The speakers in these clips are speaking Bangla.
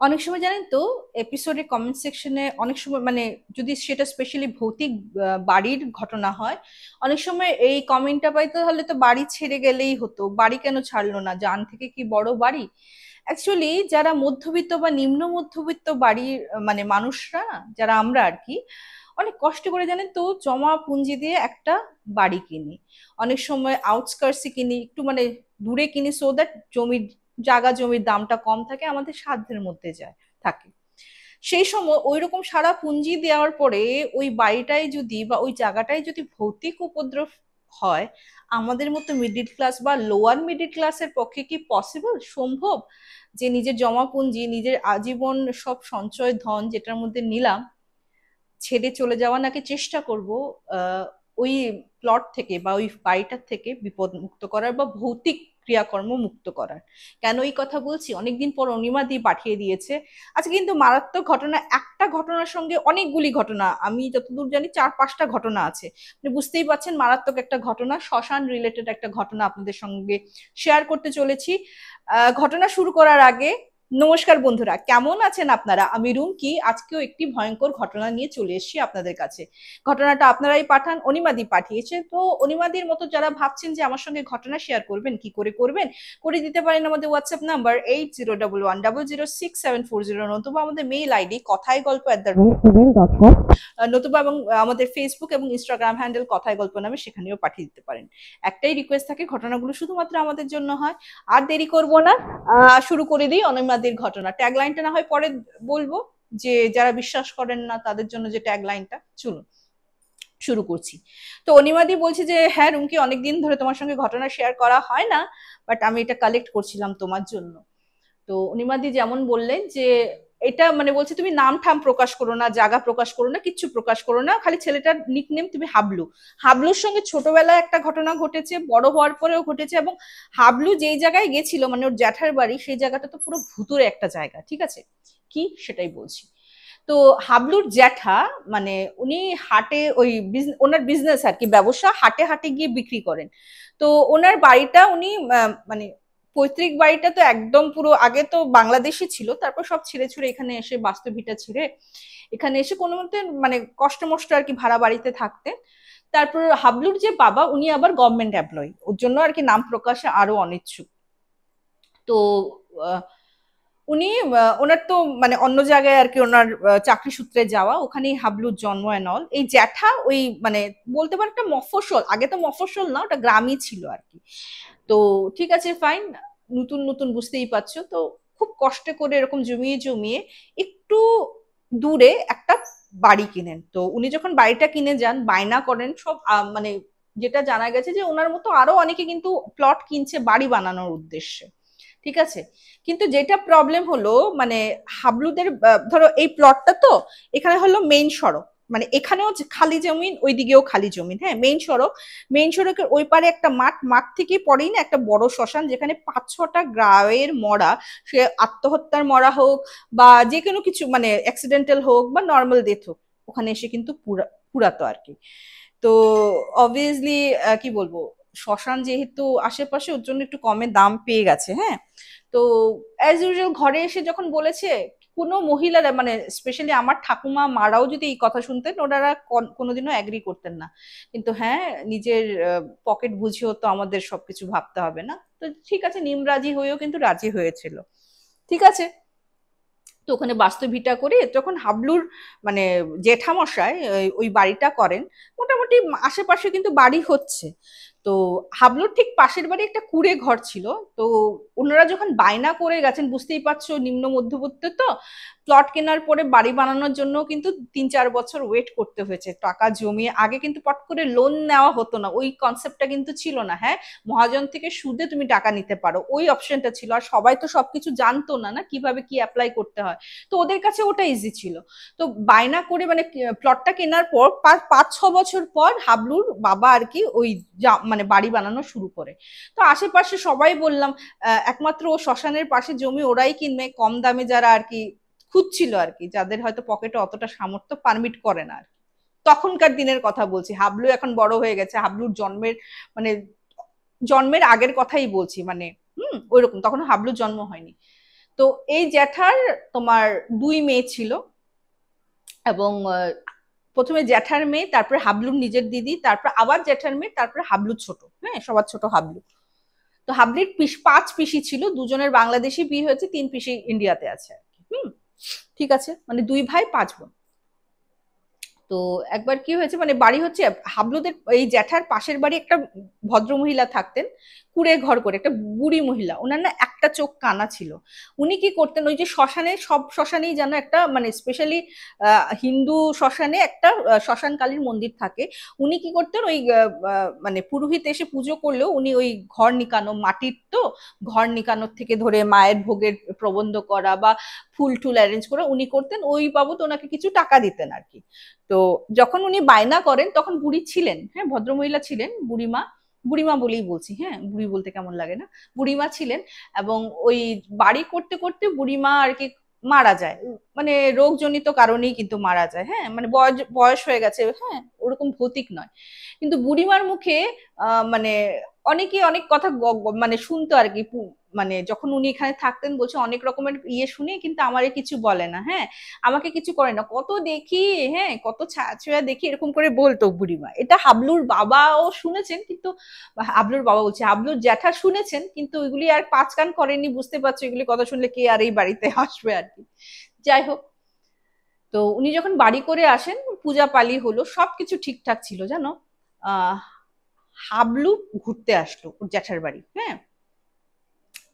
অনেক সময় জানেন তো, এপিসোডের কমেন্ট সেকশনে অনেক সময় মানে যদি সেটা স্পেশালি ভৌতিক বাড়ির ঘটনা হয়, অনেক সময় এই কমেন্টটা পাই তো তাহলে তো বাড়ি ছেড়ে গেলেই হতো, বাড়ি কেন ছাড়লো না, জান থেকে কি বড় বাড়ি। অ্যাকচুয়ালি যারা মধ্যবিত্ত বা নিম্ন মধ্যবিত্ত বাড়ির মানে মানুষরা না, যারা আমরা আর কি, অনেক কষ্ট করে জানেন তো জমা পুঁজি দিয়ে একটা বাড়ি কিনি। অনেক সময় আউটস্কার্টসে কিনি, একটু মানে দূরে কিনি, সো দ্যাট জমির জায়গা জমির দামটা কম থাকে, আমাদের সাধ্যের মধ্যে যায় থাকে। সেই সময় ওই রকম সারা পুঁজি দেওয়ার পরে ওই বাড়িটাই যদি বা ওই জায়গাটাই যদি ভৌতিক উপদ্রব হয়, আমাদের মতো মিডিল ক্লাস বা লোয়ার মিডিল ক্লাসের পক্ষে কি পসিবল, সম্ভব যে নিজের জমা পুঁজি, নিজের আজীবন সব সঞ্চয় ধন যেটার মধ্যে নিলাম, ছেড়ে চলে যাওয়া, নাকি চেষ্টা করব ওই প্লট থেকে বা ওই বাড়িটার থেকে বিপদ মুক্ত করার বা ভৌতিক ক্রিয়াকর্ম মুক্ত করার। কেন এই কথা বলছি, অনেকদিন পর অনিমা দি পাঠিয়ে দিয়েছে। আজকে কিন্তু মারাত্মক ঘটনা, একটা ঘটনার সঙ্গে অনেকগুলি ঘটনা, আমি যতদূর জানি 4-5টা ঘটনা আছে। আপনি বুঝতেই পারছেন মারাত্মক একটা ঘটনা, শ্মশান রিলেটেড একটা ঘটনা আপনাদের সঙ্গে শেয়ার করতে চলেছি। ঘটনা শুরু করার আগে, নমস্কার বন্ধুরা, কেমন আছেন আপনারা? আমি রুমকি, আজকেও একটি ভয়ঙ্কর ঘটনা নিয়ে চলে এসেছি আপনাদের কাছে। ঘটনাটা আপনারাই পাঠান, অনিমাদি পাঠিয়েছে। তো অনিমাদির মতো যারা ভাবছেন যে আমার সঙ্গে ঘটনা শেয়ার করবেন, কি করে করবেন, করে দিতে পারেন আমাদের হোয়াটসঅ্যাপ নাম্বার 8011006740, নতুবা আমাদের মেইল আইডি কথায় গল্প @gmail.com, নতুবা এবং আমাদের ফেসবুক এবং ইনস্টাগ্রাম হ্যান্ডেল কথায় গল্প নামে, সেখানেও পাঠিয়ে দিতে পারেন। একটাই রিকোয়েস্ট থাকে, ঘটনাগুলো শুধুমাত্র আমাদের জন্য হয়। আর দেরি করব না, শুরু করে দিই অনিমাদির ঘটনা। ট্যাগলাইনটা না হয় পরে বলবো, যে যারা বিশ্বাস করেন না তাদের জন্য যে ট্যাগলাইনটা, চলুন শুরু করছি। তো অনিমাদি বলছে যে হ্যাঁ রুমকি, অনেকদিন ধরে তোমার সঙ্গে ঘটনা শেয়ার করা হয় না, বাট আমি এটা কালেক্ট করছিলাম তোমার জন্য। তো অনিমাদি যেমন বললেন যে এটা মানে বলছে তুমি নাম ঠাম প্রকাশ করো না, জায়গা প্রকাশ করো না, কিচ্ছু প্রকাশ করো না, খালি ছেলেটার নিকনেম তুমি হাবলু। হাবলুর সঙ্গে ছোটবেলায় একটা ঘটনা ঘটেছে, বড় হওয়ার পরেও ঘটেছে, এবং হাবলু যেই জায়গায় গেছিল মানে ওর জ্যাঠার বাড়ি, সেই জায়গাটা তো পুরো ভুতুরে একটা জায়গা, ঠিক আছে, কি সেটাই বলছি। তো হাবলুর জ্যাঠা মানে উনি হাটে ওই ওনার বিজনেস আর কি, ব্যবসা, হাটে হাটে গিয়ে বিক্রি করেন। তো ওনার বাড়িটা উনি মানে পৈতৃক বাড়িটা তো একদম পুরো, আগে তো বাংলাদেশে ছিল, তারপর সব ছেড়ে ছুড়ে এখানে এসে বাস্তুভিটা ছেড়ে এখানে এসে কোনো মতে মানে কষ্ট মষ্ট আর কি ভাড়া বাড়িতে থাকতেন। তারপর হাবলুর যে বাবা, উনি আবার গভর্নমেন্ট এমপ্লয়ি, ওর জন্য আর কি নাম প্রকাশে আরো অনিচ্ছুক। তো আহ, উনি ওনার তো মানে অন্য জায়গায় আর কি ওনার চাকরি সূত্রে যাওয়া, ওখানেই হাবলুর জন্ম এন্ড অল। এই জ্যাঠা ওই মানে বলতে পারে একটা মফস্বল, আগে তো মফস্বল না, ওটা গ্রামই ছিল আর কি। তো ঠিক আছে ফাইন, নতুন নতুন বুঝতেই পারছো তো, খুব কষ্ট করে এরকম জমিয়ে জমিয়ে একটু দূরে একটা বাড়ি কিনেন। তো উনি যখন বাড়িটা কিনে যান, বায়না করেন সব মানে যেটা জানা গেছে যে ওনার মতো আরো অনেকে কিন্তু প্লট কিনছে বাড়ি বানানোর উদ্দেশ্যে, ঠিক আছে। কিন্তু যেটা প্রবলেম হলো মানে হাবলুদের ধরো এই প্লটটা তো এখানে হলো মেইন সড়ক, মানে এখানেও খালি জমিন, ওইদিকেও খালি জমিন, হ্যাঁ মেইন সড়ক। মেইন সড়কের ওই পারে একটা মাঠ, মাঠ থেকে পরেই না একটা বড় শ্মশান, যেখানে 5-6টা গ্রামের মরা, সে আত্মহত্যার মরা হোক বা যে কোনো কিছু মানে অ্যাক্সিডেন্টাল হোক বা নর্মাল ডেথ হোক, ওখানে এসে কিন্তু পুরাতো আর কি। তো অবভিয়াসলি কি বলবো, শ্মশান যেহেতু আশেপাশে, ওর জন্য একটু কমে দাম পেয়ে গেছে, হ্যাঁ। তো অ্যাজ ইউজুয়াল ঘরে এসে যখন বলেছে, কোনো মহিলারা মানে স্পেশালি আমার ঠাকুমা মারাও যদি এই কথা শুনতেন, ওনারা কোনোদিনও অ্যাগ্রি করতেন না। কিন্তু হ্যাঁ, নিজের পকেট বুঝেও তো আমাদের সবকিছু ভাবতে হবে না, তো ঠিক আছে, নিমরাজি হয়েও কিন্তু রাজি হয়েছিল, ঠিক আছে। তো ওখানে বাস্তুভিটা করে যখন হাবলুর মানে জেঠামশাই ওই বাড়িটা করেন, মোটামুটি আশেপাশে কিন্তু বাড়ি হচ্ছে। তো হাবলুর ঠিক পাশের বাড়ি একটা কুঁড়ে ঘর ছিল। তো ওনারা যখন বায়না করে গেছেন, বুঝতেই পারছো নিম্ন মধ্যবিত্ত তো, প্লট কেনার পরে বাড়ি বানানোর জন্য কিন্তু 3-4 বছর ওয়েট করতে হয়েছে, টাকা জমিয়ে। আগে কিন্তু পট করে লোন নেওয়া হতো না, ওই কনসেপ্টটা কিন্তু ছিল না, হ্যাঁ। মহাজন থেকে সুদে তুমি টাকা নিতে পারো, ওই অপশনটা ছিল। আর সবাই তো সবকিছু জানতো না, না কিভাবে কি অ্যাপ্লাই করতে হয়, তো ওদের কাছে ওটা ইজি ছিল। তো বায়না করে মানে প্লটটা কেনার পর 5-6 বছর পর হাবলুর বাবা আর কি ওই মানে বাড়ি বানানো শুরু করে। তো আশেপাশে সবাই বললাম, একমাত্র ও শ্মশানের পাশে জমি ওরাই কিনবে কম দামে, যারা আর কি খুঁজছিল আর কি, যাদের হয়তো পকেটে অতটা সামর্থ্য পারমিট করে না আর কি। তখনকার দিনের কথা বলছি, হাবলু এখন বড় হয়ে গেছে, হাবলুর জন্মের মানে জন্মের আগের কথাই বলছি, মানে ওইরকম, তখন হাবলুর জন্ম হয়নি। তো এই জ্যাঠার তোমার 2 মেয়ে ছিল, এবং প্রথমে জ্যাঠার মেয়ে, তারপরে হাবলুর নিজের দিদি, তারপর আবার জ্যাঠার মেয়ে, তারপরে হাবলু ছোট, হ্যাঁ সবার ছোট হাবলু। তো হাবলির 5 পিসি ছিল, 2জনের বাংলাদেশি বিয়ে হয়েছে, 3 পিসি ইন্ডিয়াতে আছে। ঠিক আছে, মানে 2 ভাই 5 বোন। তো একবার কি হয়েছে, মানে বাড়ি হচ্ছে হাবলুদের এই জ্যাঠার পাশের বাড়ি একটা ভদ্র মহিলা থাকতেন, কুড়ে ঘর করে, একটা বুড়ি মহিলা, ওনার না একটা চোখ কানা ছিল। উনি কি করতেন, ওই যে শ্মশানে, সব শ্মশানেই যেন একটা মানে স্পেশালি হিন্দু শ্মশানে একটা শ্মশান কালীর মন্দির থাকে। উনি কি করতেন, ওই মানে পুরোহিত এসে পুজো করলেও উনি ওই ঘর নিকানো, মাটির তো ঘর নিকানোর থেকে ধরে মায়ের ভোগের প্রবন্ধ করা বা ফুল টুল অ্যারেঞ্জ করা উনি করতেন, ওই বাবদ ওনাকে কিছু টাকা দিতেন আর কি। তো যখন উনি বায়না করেন, তখন বুড়ি ছিলেন, হ্যাঁ ভদ্রমহিলা ছিলেন, বুড়িমা, বুড়িমা বলেই বলছি, হ্যাঁ বুড়ি বলতে কেমন লাগে না, বুড়িমা ছিলেন। এবং ওই বাড়ি করতে করতে বুড়িমা আর কি মারা যায়, মানে রোগজনিত কারণেই কিন্তু মারা যায়, হ্যাঁ মানে বয়স বয়স হয়ে গেছে, হ্যাঁ ওরকম ভৌতিক নয়। কিন্তু বুড়িমার মুখে মানে অনেকে অনেক কথা মানে শুনতো আর কি, মানে যখন উনি এখানে থাকতেন, বলছে অনেক রকমের ইয়ে শুনে কিন্তু আমারে কিছু বলে না, হ্যাঁ আমাকে কিছু করে না, কত দেখি, হ্যাঁ কত ছায়া দেখি, এরকম করে বলতো বুড়িমা। এটা হাবলুর বাবাও শুনেছেন, কিন্তু হাবলুর বাবা বলছে, হাবলুর জ্যাঠা শুনেছেন, কিন্তু ওইগুলি আর 5 কান করেনি, বুঝতে পারছো এগুলি কথা শুনলে কে আর এই বাড়িতে আসবে আর কি। যাই হোক, তো উনি যখন বাড়ি করে আসেন, পূজা পালি হলো, সবকিছু ঠিকঠাক ছিল জানো। আহ হাবলু ঘুরতে আসলো ওর জ্যাঠার বাড়ি, হ্যাঁ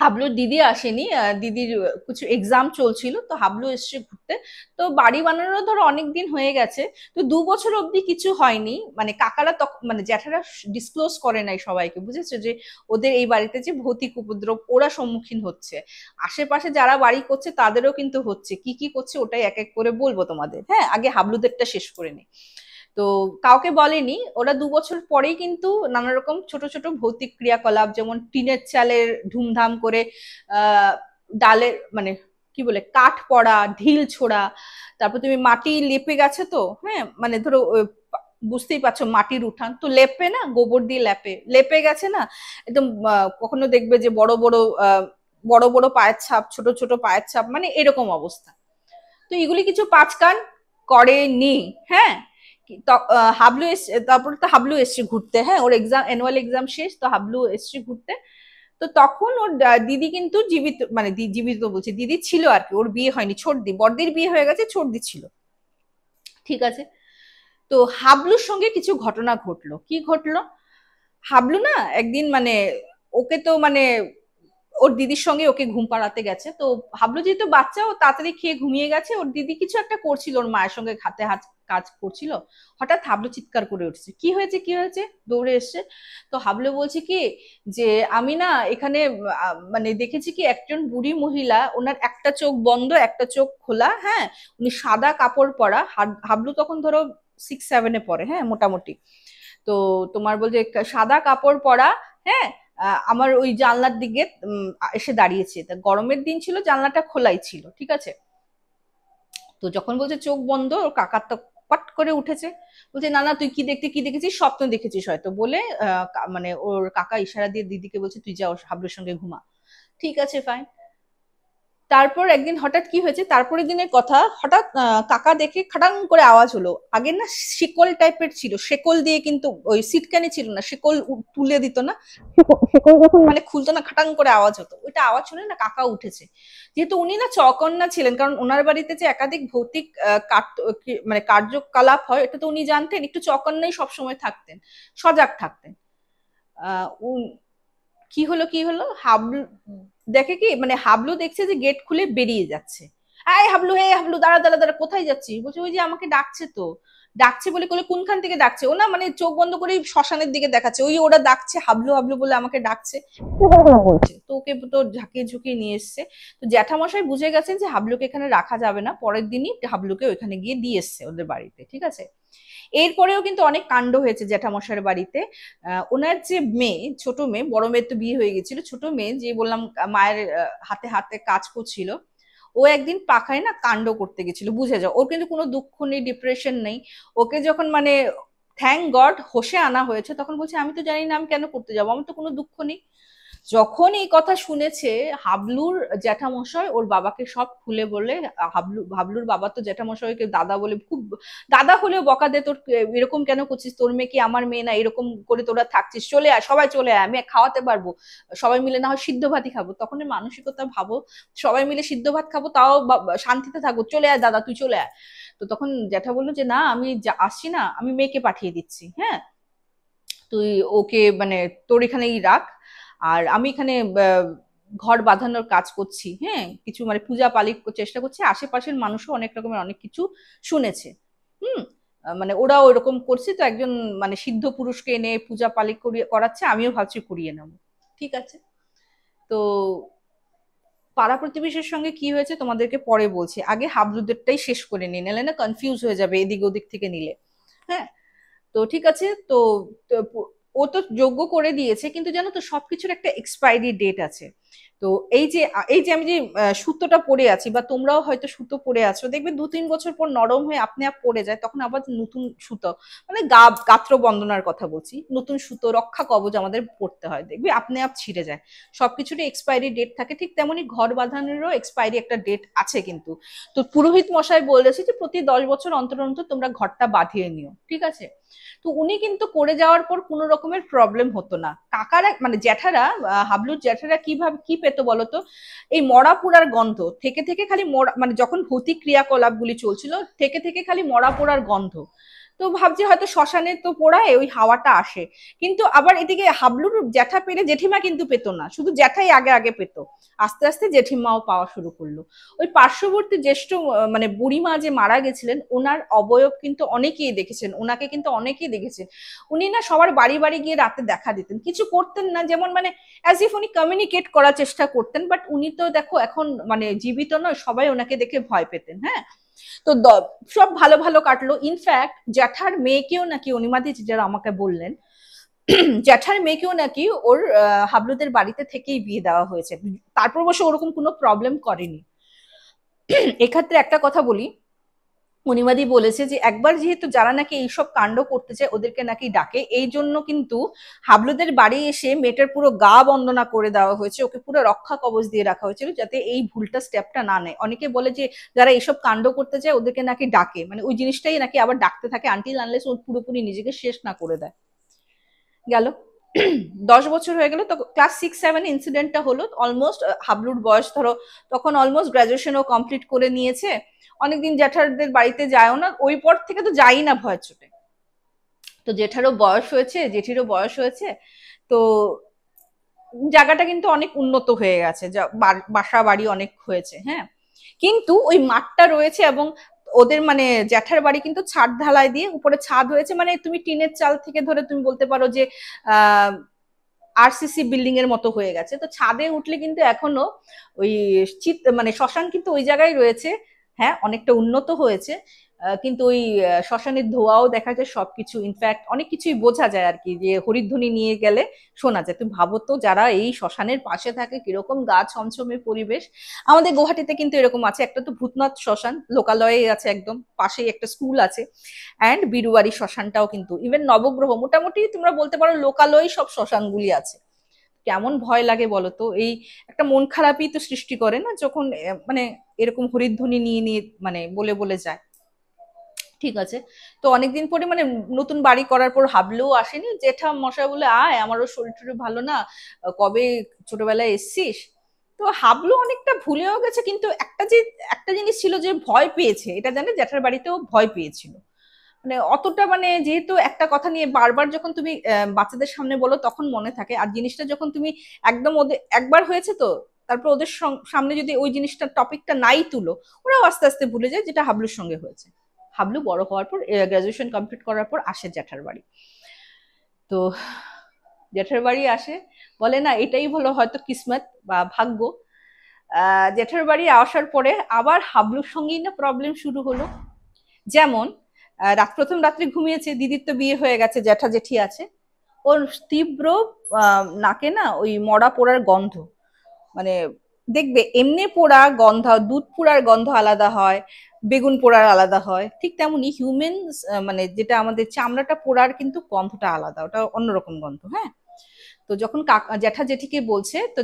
হাবলুর দিদি আসেনি, দিদির কিছু এক্সাম চলছিল, তো হাবলু এসছে ঘুরতে। তো বাড়ি বানানোর ধরো অনেকদিন হয়ে গেছে, তো 2 বছর অবধি কিছু হয়নি, মানে কাকারা তখন মানে জ্যাঠারা ডিসক্লোজ করে নাই সবাইকে, বুঝেছো, যে ওদের এই বাড়িতে যে ভৌতিক উপদ্রব ওরা সম্মুখীন হচ্ছে, আশেপাশে যারা বাড়ি করছে তাদেরও কিন্তু হচ্ছে, কি কি করছে ওটাই এক এক করে বলবো তোমাদের, হ্যাঁ আগে হাবলুদেরটা শেষ করে নি। তো কাউকে বলেনি, ওরা 2 বছর পরেই কিন্তু নানা রকম ছোট ছোট ভৌতিক ক্রিয়াকলাপ, যেমন টিনের চালের ধুমধাম করে ডালের মানে কি বলে কাঠ পড়া, ঢিল ছোড়া, তারপর তুমি মাটি লেপে গেছে তো, হ্যাঁ মানে ধরো বুঝতেই পারছো মাটির উঠান তো লেপে না, গোবর দিয়ে লেপে লেপে গেছে না একদম, কখনো দেখবে যে বড় বড় বড় বড় পায়ের ছাপ, ছোট ছোট পায়ের ছাপ, মানে এরকম অবস্থা। তো এগুলি কিছু 5 কান করেনি, হ্যাঁ হাবলু এসছে, তারপর তো হাবলু এসছে ঘুরতে, হ্যাঁ ওর এক্সাম, অ্যানুয়াল এক্সাম শেষ, তো হাবলু এসছে ঘুরতে। তো তখন ওর দিদি কিন্তু জীবিত, মানে জীবিত বলছে, দিদি ছিল আর কি, ওর বিয়ে হয়নি, ছোটদি, বড়দির বিয়ে হয়ে গেছে, ছোটদি ছিল। ঠিক আছে, তো হাবলুর সঙ্গে কিছু ঘটনা ঘটলো, কি ঘটলো, হাবলু না একদিন মানে ওকে তো মানে ওর দিদির সঙ্গে ওকে ঘুম পাড়াতে গেছে, তো হাবলু যেহেতু বাচ্চা, ও তাড়াতাড়ি খেয়ে ঘুমিয়ে গেছে, ওর দিদি কিছু একটা করছিল, ওর মায়ের সঙ্গে হাতে হাত কাজ করছিল। হঠাৎ হাবলু চিৎকার করে উঠছে, কি হয়েছে কি হয়েছে, দৌড়ে এসছে। তো হাবলু বলছে কি, যে আমি না এখানে মানে দেখেছি কি একজন বুড়ি মহিলা, ওনার একটা চোখ বন্ধ একটা চোখ খোলা, হ্যাঁ উনি সাদা কাপড় পরা, হাবলু তখন ধরো 6-7-এ পড়ে, হ্যাঁ মোটামুটি। তো তোমার বলছে সাদা কাপড় পরা, হ্যাঁ আমার ওই জানলার দিকে এসে দাঁড়িয়েছে, তা গরমের দিন ছিল, জানলাটা খোলাই ছিল, ঠিক আছে। তো যখন বলছে চোখ বন্ধ, ওর কাকার তো পট করে উঠেছে, বলছে না না তুই কি দেখতে কি দেখেছিস, স্বপ্ন দেখেছিস হয়তো বলে, মানে ওর কাকা ইশারা দিয়ে দিদিকে বলছে তুই যাও হাবলুর সঙ্গে ঘুমা। ঠিক আছে ফাইন। তারপর একদিন হঠাৎ কি হয়েছে, তারপরের দিনের কথা, হঠাৎ কাকা দেখে খাটাং করে আওয়াজ হলো, আগে না শিকল টাইপের ছিল, শেকল দিয়ে কিন্তু ওই সিটকানি ছিল না, শিকল তুলে দিত না, শিকল যখন মানে খুলতো না, খাটাং করে আওয়াজ হতো, ওইটা আওয়াজ শুনে না কাকা উঠেছে। যেহেতু উনি না চকন্না ছিলেন, কারণ ওনার বাড়িতে যে একাধিক ভৌতিক মানে কার্যকলাপ হয় এটা তো উনি জানতেন, একটু চকন্নাই সবসময় থাকতেন, সজাগ থাকতেন। কি হলো কি হলো, হাবলু দেখে কি, মানে হাবলু দেখছে যে গেট খুলে বেরিয়ে যাচ্ছে, এই হাবলু, হে হাবলু, দাঁড়া দাঁড়া দাঁড়া, কোথায় যাচ্ছিস, বলছে ওই যে আমাকে ডাকছে তো। ডাকছে বলে কোনখান থেকে ডাকছে, ও না মানে চোখ বন্ধ করে শ্মশানের দিকে দেখাচ্ছে, ওই ওরা ডাকছে হাবলু হাবলু বলে আমাকে ডাকছে, বলছে। তো ওকে তো ঝাঁকিয়ে ঝুঁকিয়ে নিয়ে এসছে। তো জ্যাঠামশাই বুঝে গেছেন যে হাবলুকে এখানে রাখা যাবে না, পরের দিনই হাবলুকে ওইখানে গিয়ে দিয়ে এসছে ওদের বাড়িতে, ঠিক আছে। এরপরেও কিন্তু অনেক কাণ্ড হয়েছে জ্যাঠামশাইয়ের বাড়িতে। ওনার যে মেয়ে, ছোট মেয়ে, বড় মেয়ের তো বিয়ে হয়ে গেছিল, ছোট মেয়ে যে বললাম মায়ের হাতে হাতে কাজ করছিল, ও একদিন পাখায় না কাণ্ড করতে গেছিল, বুঝে যাও, ওর কিন্তু কোনো দুঃখ নেই, ডিপ্রেশন নেই। ওকে যখন মানে থ্যাংক গড হোশে আনা হয়েছে, তখন বলছে আমি তো জানি না আমি কেন করতে যাবো, আমার তো কোনো দুঃখ নেই। যখন এই কথা শুনেছে হাবলুর জ্যাঠামশাই ওর বাবাকে সব খুলে বলে, হাবলুর বাবা তো জ্যাঠামশাইকে দাদা বলে, খুব দাদা হলেও বকা দে, তোর এরকম কেন করছিস, তোর মেয়ে কি আমার মেয়ে না, এরকম করে তোরা থাকছিস, চলে আয় সবাই চলে আয়, আমি খাওয়াতে পারবো, সবাই মিলে না হয় সিদ্ধ ভাতই খাবো। তখন মানসিকতা ভাবো, সবাই মিলে সিদ্ধ ভাত খাবো তাও শান্তিতে থাকবো, চলে আয় দাদা তুই চলে আয়। তো তখন জ্যাঠা বললো যে না আমি আসছি না, আমি মেয়েকে পাঠিয়ে দিচ্ছি, হ্যাঁ তুই ওকে মানে তোর এখানেই রাখ, আর আমি এখানে ঘর বাঁধানোর কাজ করছি, হ্যাঁ কিছু মানে পূজা পালি চেষ্টা করছি, আশেপাশের মানুষও অনেক রকমের অনেক কিছু শুনেছে। হুম মানে ওরাও এরকম করছে, তো একজন মানে সিদ্ধ পুরুষকে এনে পূজা পালি করাচ্ছে, আমিও ভাবছি করিয়ে নেবো। ঠিক আছে, তো পাড়া প্রতিবেশীর সঙ্গে কি হয়েছে তোমাদেরকে পরে বলছি, আগে হাবলুদেরটাই শেষ করে নিয়ে নিলে না কনফিউজ হয়ে যাবে এদিক ওদিক থেকে নিলে। হ্যাঁ, তো ঠিক আছে, তো ও তো যোগ্য করে দিয়েছে, কিন্তু জানো তো সবকিছুর একটা এক্সপায়ারি ডেট আছে। তো এই যে আমি যে সুতোটা পরে আছি, বা তোমরাও হয়তো সুতো পরে আছো, দেখবে 2-3 বছর পর নরম হয়ে আপনি আপ পড়ে যায়, তখন আবার নতুন সুতো, মানে গাত্র বন্দনার কথা বলছি, নতুন সুতো রক্ষা কবচ আমাদের পড়তে হয়, দেখবি আপনি আপ ছিঁড়ে যায়। সবকিছুরই এক্সপায়ারি ডেট থাকে, ঠিক তেমনি ঘর বাঁধানোরও এক্সপায়ারি একটা ডেট আছে কিন্তু। তো পুরোহিত মশাই বলেছে যে প্রতি 10 বছর অন্তর অন্তর তোমরা ঘরটা বাঁধিয়ে নিও, ঠিক আছে। তো উনি কিন্তু করে যাওয়ার পর কোনো রকমের প্রবলেম হতো না। কাকারা মানে জ্যাঠারা, হাবলুর জ্যাঠারা কিভাবে কি পেতো বলতো, এই মরা পোড়ার গন্ধ থেকে থেকে খালি মরা, মানে যখন ভৌতিক ক্রিয়াকলাপ গুলি চলছিল থেকে থেকে খালি মরা পোড়ার গন্ধ। তো ভাবছি হয়তো শ্মশানে তো পোড়ায় ওই হাওয়াটা আসে, কিন্তু আবার এদিকে হাবলুর জ্যাঠা পেলে জেঠিমা কিন্তু পেতো না, শুধু জ্যাঠাই আগে আগে পেতো, আস্তে আস্তে জেঠিমাও পাওয়া শুরু করলো। ওই পার্শ্ববর্তী জ্যেষ্ঠ মানে বুড়িমা যে মারা গেছিলেন, ওনার অবয়ব কিন্তু অনেকেই দেখেছেন, ওনাকে কিন্তু অনেকেই দেখেছেন। উনি না সবার বাড়ি বাড়ি গিয়ে রাতে দেখা দিতেন, কিছু করতেন না, যেমন মানে অ্যাজ ইফ উনি কমিউনিকেট করার চেষ্টা করতেন, বাট উনি তো দেখো এখন মানে জীবিত নয়, সবাই ওনাকে দেখে ভয় পেতেন। হ্যাঁ, তো সব ভালো ভালো কাটলো। ইনফ্যাক্ট জ্যাঠার মেয়েকেও নাকি অনিমাদি যারা আমাকে বললেন, জ্যাঠার মেয়েকেও নাকি ওর হাবলুদের বাড়িতে থেকেই বিয়ে দেওয়া হয়েছে, তারপর অবশ্য ওরকম কোনো প্রবলেম করেনি। এক্ষেত্রে একটা কথা বলি, অনিমাদি বলেছে যে একবার যেহেতু যারা নাকি এইসব কাণ্ড করতে চায় ওদেরকে নাকি ডাকে, এই জন্য কিন্তু হাবলুদের বাড়ি এসে মেয়েটার পুরো গা বন্দনা করে দেওয়া হয়েছে, ওকে পুরো রক্ষা কবচ দিয়ে রাখা হয়েছিল যাতে এই ভুলটা স্টেপটা না নেয়। অনেকে বলে যে যারা এইসব কাণ্ড করতে চায় ওদেরকে নাকি ডাকে, মানে ওই জিনিসটাই নাকি আবার ডাকতে থাকে আনটিল আনলেস ও পুরোপুরি নিজেকে শেষ না করে দেয়। গেল 10 বছর হয়ে গেল, তো ক্লাস 6-7 ইনসিডেন্টটা হলো, অলমোস্ট হাবলুর বয়স ধরো তখন অলমোস্ট গ্রাজুয়েশনও কমপ্লিট করে নিয়েছে, অনেকদিন জ্যাঠারদের বাড়িতে যায়ও না, ওই পর থেকে তো যাই না ভয় চোটে। তো জেঠারও বয়স হয়েছে, জেঠিরও বয়স হয়েছে, তো জায়গাটা কিন্তু অনেক উন্নত হয়ে গেছে, বাসা বাড়ি অনেক হয়েছে। হ্যাঁ, কিন্তু ওই মাঠটা রয়েছে, এবং ওদের মানে জ্যাঠার বাড়ি কিন্তু ছাদ ঢালাই দিয়ে উপরে ছাদ হয়েছে, মানে তুমি টিনের চাল থেকে ধরে তুমি বলতে পারো যে আহ আরসিসি বিল্ডিং এর মতো হয়ে গেছে। তো ছাদে উঠলে কিন্তু এখনো ওই মানে শ্মশান কিন্তু ওই জায়গায় রয়েছে। হ্যাঁ, অনেকটা উন্নত হয়েছে, কিন্তু ওই শ্মশানের ধোঁয়াও দেখা যায়, সবকিছু ইনফ্যাক্ট অনেক কিছুই বোঝা যায় আর কি, যে হরিধ্বনি নিয়ে গেলে শোনা যায়। তুমি ভাবো তো যারা এই শ্মশানের পাশে থাকে কিরকম গা ছমছমে পরিবেশ। আমাদের গুয়াহাটিতে কিন্তু এরকম আছে, একটা তো ভূতনাথ শ্মশান লোকালয়ে আছে, একদম পাশেই একটা স্কুল আছে, অ্যান্ড বিরুয়ারি শ্মশানটাও কিন্তু, ইভেন নবগ্রহ, মোটামুটি তোমরা বলতে পারো লোকালয়ে সব শ্মশানগুলি আছে। কেমন ভয় লাগে বলো তো, এই একটা মন খারাপই তো সৃষ্টি করে না যখন মানে এরকম হরিধ্বনি নিয়ে নিয়ে মানে বলে বলে যায়। ঠিক আছে, তো অনেকদিন পরে মানে নতুন বাড়ি করার পর হাবলেও আসেনি, জেঠা মশাই বলে আয়, আমারও শরীর টরীর ভালো না, কবে ছোটবেলায় এসছিস। তো হাবলু অনেকটা ভুলেও গেছে, কিন্তু একটা জিনিস ছিল যে ভয় পেয়েছে, এটা জানে জ্যাঠার বাড়িতেও ভয় পেয়েছিল, মানে অতটা মানে যেহেতু একটা কথা নিয়ে বারবার যখন তুমি বাচ্চাদের সামনে বলো তখন মনে থাকে, আর জিনিসটা যখন তুমি একদম ওদের একবার হয়েছে তো তারপর ওদের সামনে যদি ওই জিনিসটা টপিকটা নাই তুলো, ওরাও আস্তে আস্তে ভুলে যায়, যেটা হাবলুর সঙ্গে হয়েছে। হাবলু বড় হওয়ার পর গ্রাজুয়েশন কমপ্লিট করার পর আসে জ্যাঠার বাড়ি। তো জ্যাঠার বাড়ি আসে, বলে না এটাই হলো হয়তো কিসমত বা ভাগ্য। জ্যাঠার বাড়ি আসার পরে আবার হাবলুর সঙ্গেই না প্রবলেম শুরু হলো। যেমন প্রথম রাত্রে ঘুমিয়েছে, দিদির তো বিয়ে হয়ে গেছে, জ্যাঠা জেঠি আছে, ওর তীব্র নাকে না ওই মরা পোড়ার গন্ধ, মানে দেখবে এমনি পোড়া গন্ধ, দুধ পোড়ার গন্ধ আলাদা হয়, বেগুন পোড়ার আলাদা হয়, ঠিক তেমনি হিউম্যান মানে যেটা আমাদের চামড়াটা পোড়ার কিন্তু গন্ধটা আলাদা, ওটা অন্যরকম গন্ধ। হ্যাঁ, তো যখন জ্যাঠা জেঠিকে বলছে, তো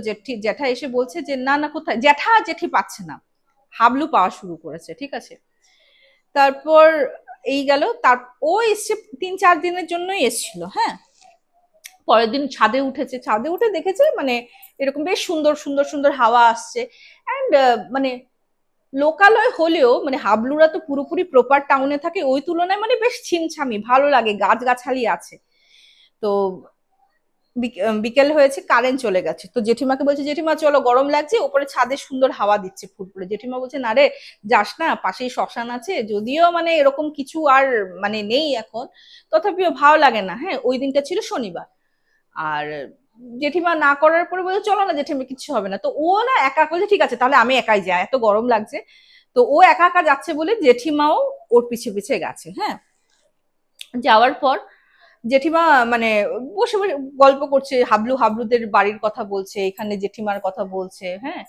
জ্যাঠা এসে বলছে যে না না কোথায়, জ্যাঠা জেঠি পাচ্ছে না, হাবলু পাওয়া শুরু করেছে, ঠিক আছে। তারপর এই গেল, তার ও এসছে 3-4 দিনের জন্যই এসছিল, হ্যাঁ। পরের দিন ছাদে উঠেছে, ছাদে উঠে দেখেছে মানে এরকম বেশ সুন্দর সুন্দর সুন্দর হাওয়া আসছে। অ্যান্ড মানে লোকালয় হলেও মানে হাবলুরা তো পুরোপুরি প্রপার টাউনে থাকে, ওই তুলনায় মানে বেশ ছিমছামি ভালো লাগে, গাছগাছালি আছে। তো বিকেল হয়েছে, কারেন্ট চলে গেছে। তো জেঠিমাকে বলছে জেঠিমা চলো, গরম লাগছে, উপরে ছাদে সুন্দর হাওয়া দিচ্ছে ফুরফুরে। জেঠিমা বলছে না রে যাস না, পাশেই শ্মশান আছে, যদিও মানে এরকম কিছু আর মানে নেই এখন, তথাপিও ভালো লাগে না। হ্যাঁ, ওই দিনটা ছিল শনিবার। আর জেঠিমা না করার পরে বলছে চলো না জেঠিমা, কিছু হবে না। তো ও না একা বলছে ঠিক আছে তাহলে আমি একাই যাই, এত গরম লাগছে। তো ও একা একা যাচ্ছে বলে জেঠিমাও ওর পিছে পিছে গেছে। হ্যাঁ, যাওয়ার পর জেঠিমা মানে বসে বসে গল্প করছে, হাবলু হাবলুদের বাড়ির কথা বলছে, এখানে জেঠিমার কথা বলছে। হ্যাঁ,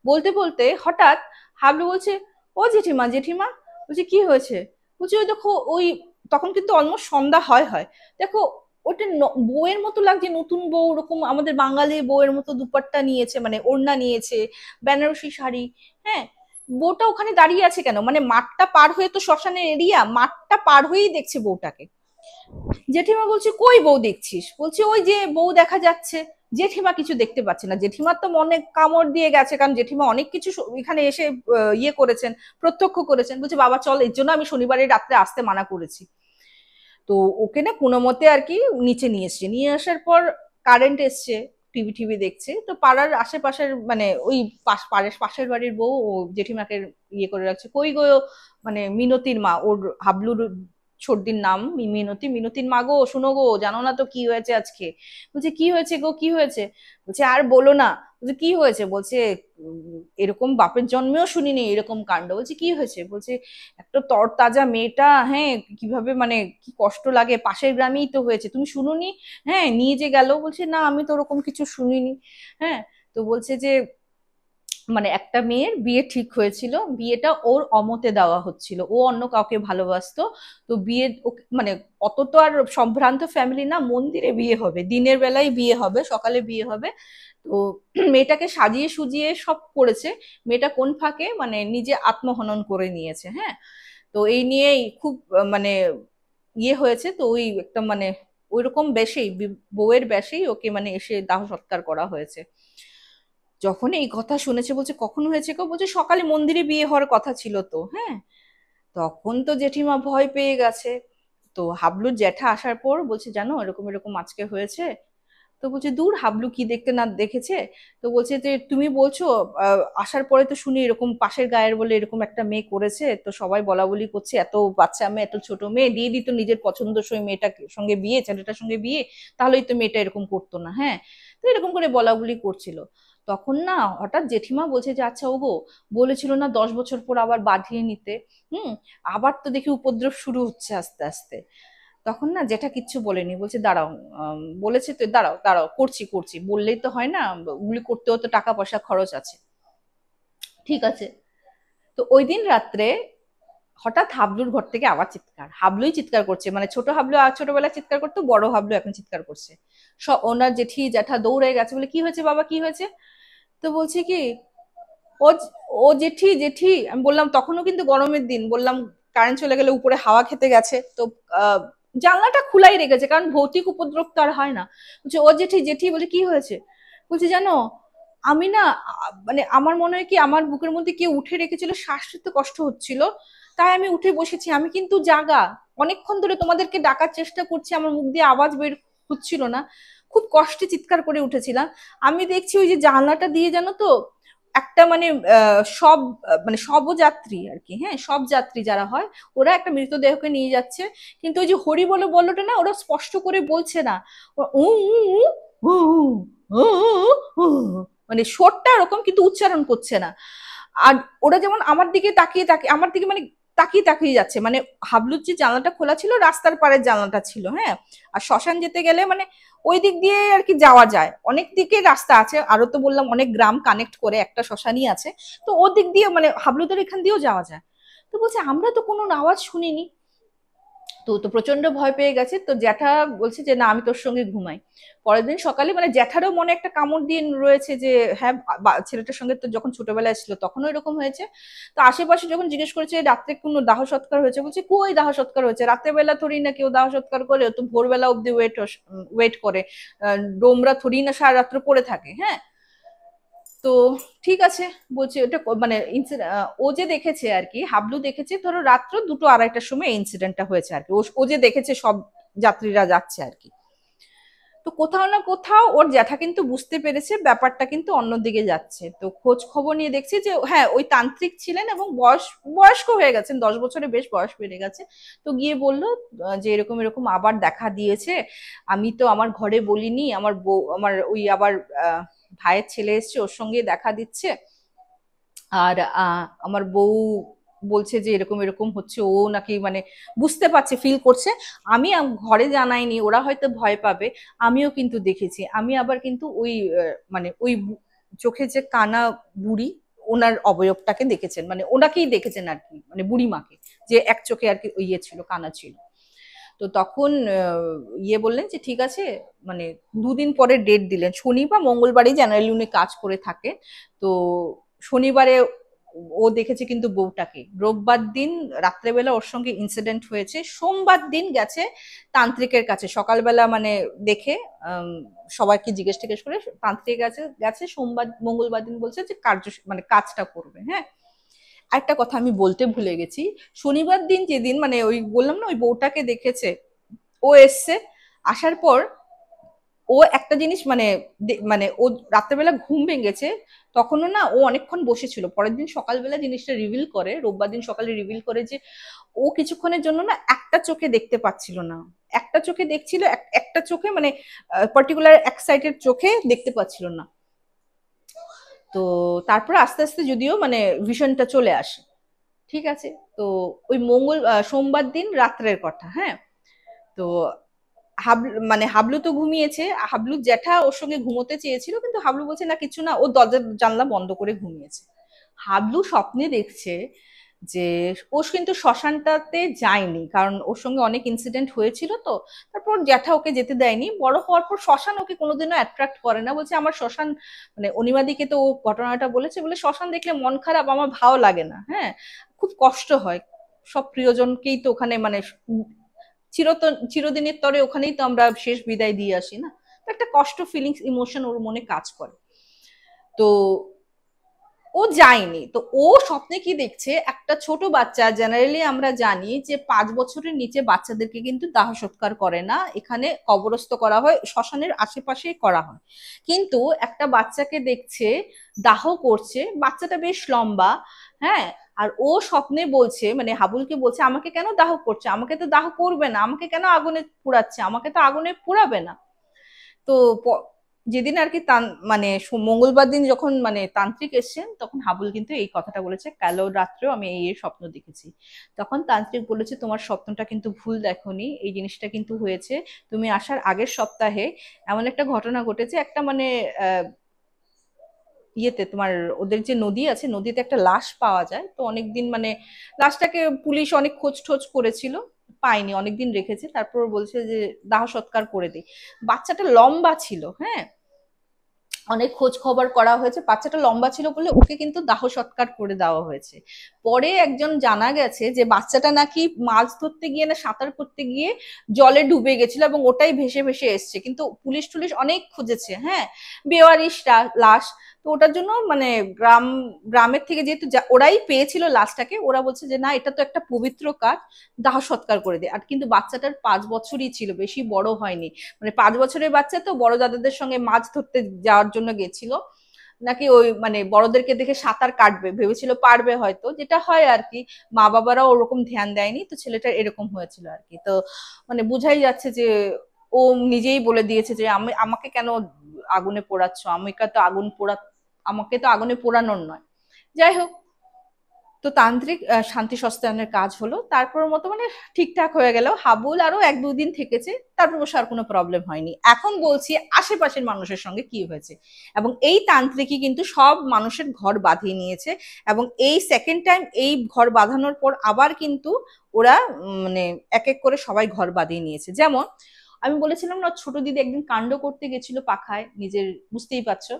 বলতে বলতে হঠাৎ হাবলু বলছে ও জেঠিমা জেঠিমা, বলছে কি হয়েছে? বলছে ওই দেখো ওই, তখন কিন্তু অলমোস্ট সন্ধ্যা হয় হয়, দেখো ওটা বউয়ের মতো লাগছে, নতুন বউ, ওরকম আমাদের বাঙালি বউয়ের মতো দুপাট্টা নিয়েছে, মানে ওড়না নিয়েছে, বেনারসি শাড়ি। হ্যাঁ, বউটা ওখানে দাঁড়িয়ে আছে কেন, মানে মাঠটা পার হয়ে তো শ্মশানের এরিয়া, মাঠটা পার হয়েই দেখছে বউটাকে। জেঠিমা বলছে কই বউ দেখছিস? বলছে ওই যে বউ দেখা যাচ্ছে। জেঠিমা কিছু দেখতে পাচ্ছে না, জেঠিমার তো মনে কামড় দিয়ে গেছে, কারণ জেঠিমা অনেক কিছু এখানে এসে ইয়ে করেছেন, প্রত্যক্ষ করেছেন। বলছে বাবা চল, এর জন্য আমি শনিবারের রাত্রে আসতে মানা করেছি। তো ওকে না কোনো মতে আর কি নিচে নিয়ে এসছে, নিয়ে আসার পর কারেন্ট এসছে, টিভি টিভি দেখছে। তো পাড়ার আশেপাশের মানে ওই পাশের বাড়ির বউ ও জেঠিমাকে ইয়ে করে রাখছে, কই গো মানে মিনতির মা, ওর হাবলুর সর্দির নাম মিনতি, মিনতির মা গো শোনো গো, জানো না তো কি হয়েছে আজকে? বলছে কি হয়েছে গো, কি হয়েছে? বলছে আর বলো না। বলছে কি হয়েছে? বলছে এরকম বাপের জন্মেও শুনিনি এরকম কাণ্ড। বলছে কি হয়েছে? বলছে একটা তরতাজা মেয়েটা, হ্যাঁ কিভাবে মানে কি কষ্ট লাগে, পাশের গ্রামেই তো হয়েছে, তুমি শুনোনি? হ্যাঁ, নিয়ে যে গেল। বলছে না আমি তো ওরকম কিছু শুনিনি। হ্যাঁ, তো বলছে যে মানে একটা মেয়ের বিয়ে ঠিক হয়েছিল, বিয়েটা ওর অমতে দেওয়া হচ্ছিল, ও অন্য কাউকে ভালোবাসতো। তো বিয়ে মানে অত তো আর সম্ভ্রান্ত ফ্যামিলি না, মন্দিরে বিয়ে হবে, দিনের বেলায় বিয়ে হবে, সকালে বিয়ে হবে। তো মেয়েটাকে সাজিয়ে সুজিয়ে সব করেছে, মেয়েটা কোন ফাঁকে মানে নিজে আত্মহনন করে নিয়েছে। হ্যাঁ, তো এই নিয়েই খুব মানে ইয়ে হয়েছে। তো ওই একটা মানে ওইরকম বেশেই, বউয়ের বেশেই ওকে মানে এসে দাহ সৎকার করা হয়েছে। যখন এই কথা শুনেছে বলছে কখন হয়েছে গো? বলছে সকালে মন্দিরে বিয়ে হওয়ার কথা ছিল তো। হ্যাঁ, তখন তো জেঠিমা ভয় পেয়ে গেছে। তো হাবলুর জ্যাঠা আসার পর বলছে জানো এরকম এরকম আজকে হয়েছে। তো বলছে দূর, হাবলু কি দেখতে না দেখেছে। তো বলছে যে তুমি বলছো, আসার পরে তো শুনি এরকম পাশের গায়ের বলে এরকম একটা মেয়ে করেছে, তো সবাই বলা বলি করছে এত বাচ্চা মেয়ে, এত ছোট মেয়ে, দিয়ে দিত নিজের পছন্দসই মেয়েটার সঙ্গে বিয়ে, ছেলেটার সঙ্গে বিয়ে, তাহলেই তো মেয়েটা এরকম করতো না। হ্যাঁ, তো এরকম করে বলা বলি করছিল। তখন না হঠাৎ জেঠিমা বলছে যে আচ্ছা ওগো, বলেছিল না 10 বছর পর আবার বাঁধিয়ে নিতে, হুম, আবার তো দেখি উপদ্রব শুরু হচ্ছে আস্তে আস্তে। তখন না যেটা কিচ্ছু বলেনি, বলছে দাঁড়াও, বলেছে তো দাঁড়াও দাঁড়াও করছি করছি, বললেই তো হয় না, ওগুলি করতেও তো টাকা পয়সা খরচ আছে। ঠিক আছে। তো ওই দিন রাত্রে হঠাৎ হাবলুর ঘর থেকে আবার চিৎকার, হাবলুই চিৎকার করছে, মানে ছোট হাবলু আর ছোটবেলায় চিৎকার করতো, বড় হাবলু এখন চিৎকার করছে। সব ওনার জেঠি জ্যাঠা দৌড়ে গেছে, বলে কি হয়েছে বাবা কি হয়েছে? তো বলছে কি ও ও জেঠি জেঠি, আমি বললাম তখনও কিন্তু গরমের দিন, বললাম কারেন্ট চলে গেলে উপরে হাওয়া খেতে গেছে তো জানলাটা খোলাই রেখেছে, কারণ ভৌতিক উপদ্রব তো আর হয় না। বলছে ও জেঠি জেঠি, বলে কি হয়েছে? বলছে জানো আমি না মানে আমার মনে হয় কি আমার বুকের মধ্যে কেউ উঠে রেখেছিল, শ্বাস নিতে কষ্ট হচ্ছিল, তাই আমি উঠে বসেছি, আমি কিন্তু জাগা, অনেকক্ষণ ধরে তোমাদেরকে ডাকার চেষ্টা করছি, আমার মুখ দিয়ে আওয়াজ বের হচ্ছিল না, খুব কষ্টে চিৎকার করে উঠেছিলাম। আমি দেখছি ওই যে জানলাটা দিয়ে জানো তো একটা মানে সব মানে শবযাত্রী আর কি, হ্যাঁ সব যাত্রী যারা হয় ওরা একটা মৃতদেহকে নিয়ে যাচ্ছে, কিন্তু ওই যে হরি বলো বলটা না ওরা স্পষ্ট করে বলছে না, উ উ উ উ উ, মানে সুরটা ওরকম কিন্তু উচ্চারণ করছে না। আর ওরা যেমন আমার দিকে তাকিয়ে তাকিয়ে আমার দিকে মানে তাকিয়ে তাকিয়ে যাচ্ছে, মানে হাবলুর যে জানলাটা খোলা ছিল রাস্তার পাড়ের জানলাটা ছিল। হ্যাঁ, আর শ্মশান যেতে গেলে মানে ওই দিক দিয়ে আর কি যাওয়া যায়, অনেক দিকে রাস্তা আছে, আরো তো বললাম অনেক গ্রাম কানেক্ট করে একটা শ্মশানই আছে, তো ও দিক দিয়ে মানে হাবলুদের এখান দিয়েও যাওয়া যায়। তো বলছে আমরা তো কোনো আওয়াজ শুনিনি। তো তো প্রচন্ড ভয় পেয়ে গেছে। তো জ্যাঠা বলছে যে না আমি তোর সঙ্গে ঘুমাই। পরের দিন সকালে মানে জ্যাঠারও মনে একটা কামড় দিয়ে রয়েছে যে হ্যাঁ ছেলেটার সঙ্গে তো যখন ছোটবেলায় ছিল তখনও এরকম হয়েছে। তো আশেপাশে যখন জিজ্ঞেস করেছে রাত্রে কোনো দাহ সৎকার হয়েছে, বলছে কই দাহ সৎকার হয়েছে, রাত্রেবেলা থরি না কেউ দাহ সৎকার করে, তো ভোরবেলা অব্দি ওয়েট করে, ডোমরা থরি না সারা রাত্র পড়ে থাকে। হ্যাঁ, তো ঠিক আছে, বলছে ওটা মানে ও যে দেখেছে আর কি, হাবলু দেখেছে ধরো রাত্র 2টো-2:30টার সময় ইনসিডেন্টটা হয়েছে আর কি, ও যে দেখেছে সব যাত্রীরা যাচ্ছে আর কি। তো কোথাও না কোথাও ওর জ্যাঠা কিন্তু বুঝতে পেরেছে ব্যাপারটা কিন্তু অন্যদিকে যাচ্ছে। তো খোঁজ খবর নিয়ে দেখছি যে হ্যাঁ ওই তান্ত্রিক ছিলেন এবং বয়স্ক হয়ে গেছেন, 10 বছরে বেশ বয়স বেড়ে গেছে। তো গিয়ে বলল যে এরকম এরকম আবার দেখা দিয়েছে, আমি তো আমার ঘরে বলিনি, আমার বউ আমার ওই আবার ভাইয়ের ছেলে এসছে ওর সঙ্গে দেখা দিচ্ছে, আর আমার বউ বলছে যে এরকম এরকম হচ্ছে, ও নাকি মানে বুঝতে পারছে, ফিল করছে। আমি ঘরে জানাইনি, ওরা হয়তো ভয় পাবে, আমিও কিন্তু দেখেছি। আমি আবার কিন্তু ওই মানে ওই চোখে যে কানা বুড়ি, ওনার অবয়বটাকে দেখেছেন, মানে ওনাকেই দেখেছেন আর কি, মানে বুড়ি মাকে, যে এক চোখে আর কি ইয়ে ছিল, কানা ছিল। তো তখন ইয়ে বললেন যে ঠিক আছে, মানে 2 দিন পরে ডেট দিলেন, শনি বা মঙ্গলবারই জেনারেলি উনি কাজ করে থাকে। তো শনিবারে ও দেখেছে কিন্তু বউটাকে, রোববার দিন রাত্রেবেলা ওর সঙ্গে ইনসিডেন্ট হয়েছে, সোমবার দিন গেছে তান্ত্রিকের কাছে সকালবেলা, মানে দেখে সবাইকে জিজ্ঞেস টিজ্ঞেস করে তান্ত্রিকের কাছে গেছে, সোমবার মঙ্গলবার দিন বলছে যে মানে কাজটা করবে। হ্যাঁ, একটা কথা আমি বলতে ভুলে গেছি, শনিবার দিন যেদিন মানে ওই বললাম না ওই বউটাকে দেখেছে, ও এসছে, আসার পর ও একটা জিনিস মানে মানে ও রাত্রেবেলা ঘুম ভেঙেছে, তখনও না ও অনেকক্ষণ বসেছিল, পরের দিন সকালবেলা জিনিসটা রিভিল করে, রোববার দিন সকালে রিভিল করে যে ও কিছুক্ষণের জন্য না একটা চোখে দেখতে পাচ্ছিল না, একটা চোখে দেখছিল, একটা চোখে মানে পার্টিকুলার এক সাইডের চোখে দেখতে পাচ্ছিল না। তো তারপরে আস্তে আস্তে যদিও মানে ভিশনটা চলে আসে। ঠিক আছে, তো ওই সোমবার দিন রাত্রের কথা। হ্যাঁ, তো মানে হাবলু তো ঘুমিয়েছে, হাবলু জ্যাঠা ওর সঙ্গে ঘুমোতে চেয়েছিল, কিন্তু হাবলু বলছে না কিছু না, ও দরজা জানলা বন্ধ করে ঘুমিয়েছে। হাবলু স্বপ্নে দেখছে যে ও কিন্তু শ্মশানটাতে যায়নি, কারণ ওর সঙ্গে অনেক ইনসিডেন্ট হয়েছিল। তো তারপর জ্যাঠা ওকে যেতে দেয়নি, বড় হওয়ার পর শ্মশান ওকে কোনোদিনও অ্যাট্রাক্ট করে না, বলছে আমার শ্মশান মানে অনিমাদিকে তো ও ঘটনাটা বলেছে, বলে শ্মশান দেখলে মন খারাপ, আমার ভালো লাগে না। হ্যাঁ, খুব কষ্ট হয়, সব প্রিয়জনকেই তো ওখানে মানে চিরদিনের তরে ওখানেই তো আমরা শেষ বিদায় দিয়ে আসি না, তো একটা কষ্ট ফিলিংস ইমোশন ওর মনে কাজ করে। তো ও যায়নি। তো ও স্বপ্নে কি দেখছে, একটা ছোট বাচ্চা, জেনারেলি আমরা জানি যে 5 বছরের নিচে বাচ্চাদেরকে কিন্তু দাহ সৎকার করে না, এখানে কবরস্থ করা হয়, শ্মশানের আশেপাশেই করা হয়। কিন্তু একটা বাচ্চাকে দেখছে দাহ করছে, বাচ্চাটা বেশ লম্বা। হ্যাঁ, আর ও স্বপ্নে বলছে মানে হাবুলকে বলছে আমাকে কেন দাহ করছে, আমাকে তো দাহ করবে না, আমাকে কেন আগুনে পোড়াচ্ছে, আমাকে তো আগুনে পোড়াবে না। তো যেদিন আর কি মানে মঙ্গলবার দিন যখন মানে তান্ত্রিক এসছেন, তখন হাবুল কিন্তু এই কথাটা বলেছে, কাল রাত্রেও আমি এই স্বপ্ন দেখেছি। তখন তান্ত্রিক বলেছে তোমার স্বপ্নটা কিন্তু ভুল দেখোনি, এই জিনিসটা কিন্তু হয়েছে তুমি আসার আগের সপ্তাহে এমন একটা ঘটনা ঘটেছে, একটা মানে ইয়েতে তোমার ওদের যে নদী আছে, নদীতে একটা লাশ পাওয়া যায়। তো অনেকদিন মানে লাশটাকে পুলিশ অনেক খোঁজ টোজ করেছিল, পায়নি, অনেকদিন রেখেছে, তারপর বলছে যে দাহ সৎকার করে দিই। বাচ্চাটা লম্বা ছিল। হ্যাঁ, অনেক খোঁজ খবর করা হয়েছে, বাচ্চাটা লম্বা ছিল বলে ওকে কিন্তু দাহ সৎকার করে দেওয়া হয়েছে। পরে একজন জানা গেছে যে বাচ্চাটা নাকি মাছ ধরতে গিয়ে না সাঁতার করতে গিয়ে জলে ডুবে গেছিল এবং ওটাই ভেসে ভেসে এসছে, কিন্তু পুলিশ টুলিশ অনেক খুঁজেছে। হ্যাঁ, বেওয়ারিশ লাশ। তো ওটার জন্য মানে গ্রামের থেকে যেহেতু ওরাই পেয়েছিল লাশটাকে, ওরা বলছে যে না এটা তো একটা পবিত্র কাজ, দাহ সৎকার করে দে। আর কিন্তু বাচ্চাটার 5 বছরই ছিল, বেশি বড় হয়নি, মানে 5 বছরের বাচ্চা তো বড় দাদাদের সঙ্গে মাছ ধরতে যাওয়ার জন্য গেছিল, নাকি ওই মানে বড়দেরকে দেখে সাঁতার কাটবে ভেবেছিল, পারবে হয়তো, যেটা হয় আর কি, মা বাবারাও ওরকম ধ্যান দেয়নি, তো ছেলেটার এরকম হয়েছিল আর কি। তো মানে বুঝাই যাচ্ছে যে ও নিজেই বলে দিয়েছে যে আমাকে কেন আগুনে পোড়াচ্ছ, আমাকে তো আগুনে পোড়ানোর নয়। যাই হোক, তো তান্ত্রিক শান্তি সস্তায়নের কাজ হলো, তারপর মতো মানে ঠিকঠাক হয়ে গেল। হাবুল আরো 1-2 দিন থেকেছে, তারপর বসে আর কোনো প্রবলেম হয়নি। এখন বলছি আশেপাশের মানুষের সঙ্গে কি হয়েছে। এবং এই তান্ত্রিকই কিন্তু সব মানুষের ঘর বাঁধিয়ে নিয়েছে, এবং এই সেকেন্ড টাইম এই ঘর বাঁধানোর পর আবার কিন্তু ওরা মানে এক এক করে সবাই ঘর বাঁধিয়ে নিয়েছে। যেমন আমি বলেছিলাম না, ছোট দিদি একদিন কাণ্ড করতে গেছিল পাখায়, নিজের বুঝতেই পারছো।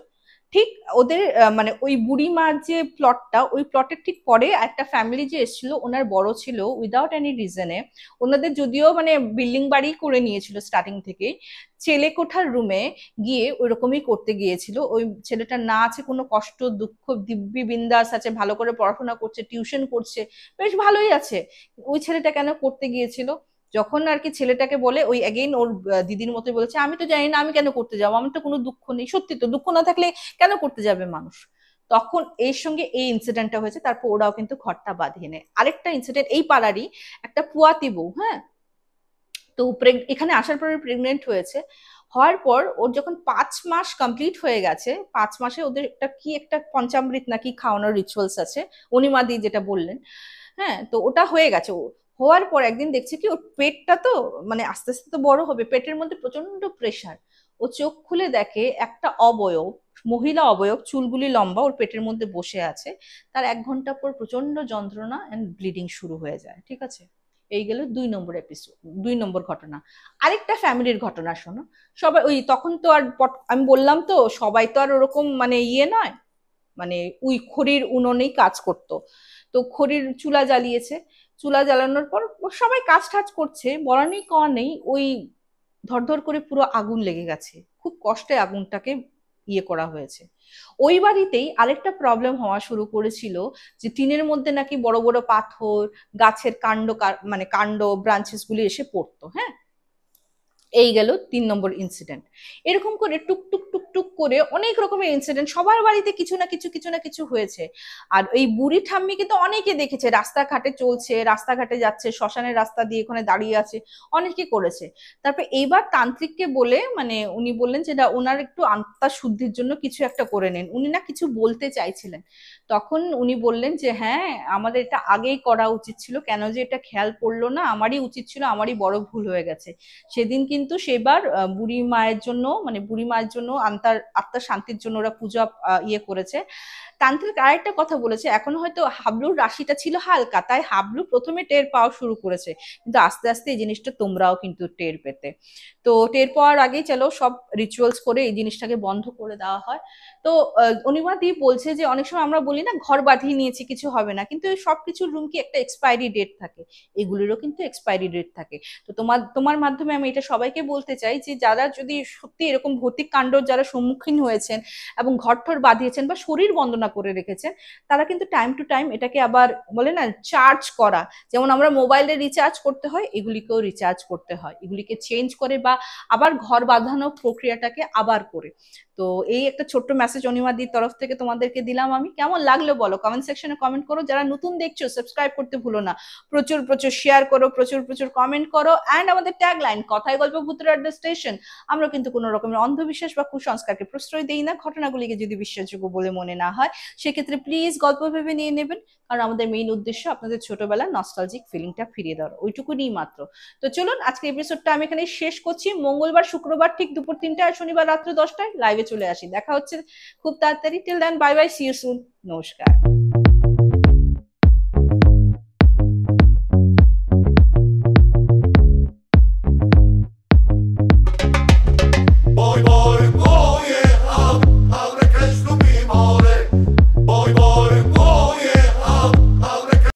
ঠিক ওদের মানে ওই বুড়ি মার যে প্লটটা, ওই প্লটের ঠিক পরে একটা ফ্যামিলি যে এসেছিল, ওনার বড় ছিল উইদাউট এনি রিজনে। ওনাদের যদিও মানে বিল্ডিং বাড়ি করে নিয়েছিল স্টার্টিং থেকে, ছেলে কোঠার রুমে গিয়ে ওইরকমই করতে গিয়েছিল। ওই ছেলেটার না আছে কোনো কষ্ট দুঃখ, দিব্যি বিন্দাস আছে, ভালো করে পড়াশোনা করছে, টিউশন করছে, বেশ ভালোই আছে। ওই ছেলেটা কেন করতে গিয়েছিল? যখন আর কি ছেলেটাকে বলে, ওই এগেইন ওর দিদির মতোই বলেছে, আমি তো জানি না, আমি কেন করতে যাবো, আমার তো কোনো দুঃখ নেই। সত্যি তো, দুঃখ না থাকলে কেন করতে যাবে মানুষ? তখন এর সঙ্গে এই ইনসিডেন্টটা হয়েছে, তারপর ওরাও কিন্তু ঘরটা বাঁধিয়ে নেয়। আরেকটা ইনসিডেন্ট, এই পাড়ারই একটা পুয়াতি বউ, হ্যাঁ, তো এখানে আসার পরে প্রেগনেন্ট হয়েছে। হওয়ার পর ওর যখন 5 মাস কমপ্লিট হয়ে গেছে, 5 মাসে ওদের একটা কি একটা পঞ্চামৃত নাকি খাওয়ানোর রিচুয়ালস আছে, অনিমাদি যেটা বললেন। হ্যাঁ, তো ওটা হয়ে গেছে। ও হওয়ার পর একদিন দেখছে কি, ওর পেটটা তো মানে আস্তে আস্তে তো বড় হবে, পেটের মধ্যে প্রচন্ড প্রেসার। ও চোখ খুলে দেখে একটা অবয়ব, মহিলা অবয়ব, চুলগুলি লম্বা, ওর পেটের মধ্যে বসে আছে। তার 1 ঘন্টা পর প্রচন্ড যন্ত্রণা এন্ড ব্লিডিং শুরু হয়ে যায়। ঠিক আছে, এই গেল 2 নম্বর এপিসোড, 2 নম্বর ঘটনা। আরেকটা ফ্যামিলির ঘটনা শোনো। সবাই ওই তখন তো আর আমি বললাম তো, সবাই তো আর ওরকম মানে ইয়ে নয়, মানে ওই খড়ির উনুনেই কাজ করতো। তো খড়ির চুলা জ্বালিয়েছে, চুলা জ্বালানোর পর সবাই কাজ টাজ করছে, বলা নেই কওয়া নেই, ওই ধরধর করে পুরো আগুন লেগে গেছে। খুব কষ্টে আগুনটাকে ইয়ে করা হয়েছে। ওই বাড়িতেই আরেকটা প্রবলেম হওয়া শুরু করেছিল, যে টিনের মধ্যে নাকি বড় বড় পাথর, গাছের কাণ্ড, মানে কাণ্ড ব্রাঞ্চেস গুলি এসে পড়তো। হ্যাঁ, এই গেল 3 নম্বর ইনসিডেন্ট। এরকম করে টুক টুক টুক টুক করে অনেক রকমের ইনসিডেন্ট, সবার বাড়িতে কিছু না কিছু কিছু না কিছু হয়েছে। আর এই বুড়ি ঠাম্মিকে তো অনেকে দেখেছে, রাস্তাঘাটে চলছে, রাস্তাঘাটে যাচ্ছে, শ্মশানের রাস্তা দিয়ে ওখানে দাঁড়িয়ে আছে, অনেকে করেছে। তারপর এইবার তান্ত্রিককে বলে, মানে উনি বললেন যে না, ওনার একটু আত্মা শুদ্ধির জন্য কিছু একটা করে নেন। উনি না কিছু বলতে চাইছিলেন, তখন উনি বললেন যে হ্যাঁ, আমাদের এটা আগেই করা উচিত ছিল, কেন যে এটা খেয়াল পড়লো না, আমারই উচিত ছিল, আমারই বড় ভুল হয়ে গেছে। সেদিন কিন্তু সেবার বুড়ি মায়ের জন্য, মানে বুড়ি মায়ের জন্য আত্মার শান্তির জন্য ওরা পূজা ইয়ে করেছে। তান্ত্রিক আরেকটা কথা বলেছে, এখন হয়তো হাবলুর রাশিটা ছিল হালকা, তাই হাবলু প্রথমে টের পাওয়া শুরু করেছে, কিন্তু আস্তে আস্তে এই জিনিসটা তোমরাও কিন্তু টের পেতে। তো টের পাওয়ার আগেই চলো সব রিচুয়ালস করে এই জিনিসটাকে বন্ধ করে দেওয়া হয়। তো অনিমাদি বলছে যে অনেক সময় আমরা বলি না ঘর বাঁধিয়ে নিয়েছি কিছু হবে না, কিন্তু এই সবকিছুর রুম কি একটা এক্সপায়ারি ডেট থাকে, এগুলিরও কিন্তু এক্সপায়ারি ডেট থাকে। তো তোমার তোমার মাধ্যমে আমি এটা সবাইকে বলতে চাই, যে যারা যদি সত্যি এরকম ভৌতিক কাণ্ড যারা সম্মুখীন হয়েছেন এবং ঘরঠর বাঁধিয়েছেন বা শরীর বন্দনা করে রেখেছেন, তারা কিন্তু টাইম টু টাইম এটাকে আবার বলে না চার্জ করা, যেমন আমরা মোবাইলে রিচার্জ করতে হয়, এগুলিকেও রিচার্জ করতে হয়, এগুলিকে চেঞ্জ করে বা আবার ঘর বাঁধানো প্রক্রিয়াটাকে আবার করে। তো এই একটা ছোট্ট মেসেজ অনিমাদির তরফ থেকে তোমাদেরকে দিলাম আমি। কেমন লাগলো বলো, কমেন্ট সেকশনে কমেন্ট করো। যারা নতুন দেখছো সাবস্ক্রাইব করতে ভুলো না, প্রচুর প্রচুর শেয়ার করো, প্রচুর প্রচুর কমেন্ট করো। অ্যান্ড আমাদের ট্যাগলাইন কথায় গল্প ভূতের অ্যাট দ্য স্টেশন। আমরা কিন্তু কোনো রকমের অন্ধবিশ্বাস বা কুসংস্কারকে প্রশ্রয় দেই না। ঘটনাগুলিকে যদি বিশ্বাসযোগ্য বলে মনে না হয়, সেক্ষেত্রে প্লিজ গল্প ভেবে নিয়ে নেবেন, কারণ আমাদের মেইন উদ্দেশ্য আপনাদের ছোটবেলার নস্টালজিক ফিলিংটা ফিরিয়ে দেওয়ার, ওইটুকুনি মাত্র। তো চলুন আজকে এপিসোডটা আমি এখানে শেষ করছি। মঙ্গলবার শুক্রবার ঠিক দুপুর 3টায় আর শনিবার রাত্রে 10টায় লাইভে চলে আসি। দেখা হচ্ছে খুব তাড়াতাড়ি। Till then bye bye, see you soon, নমস্কার।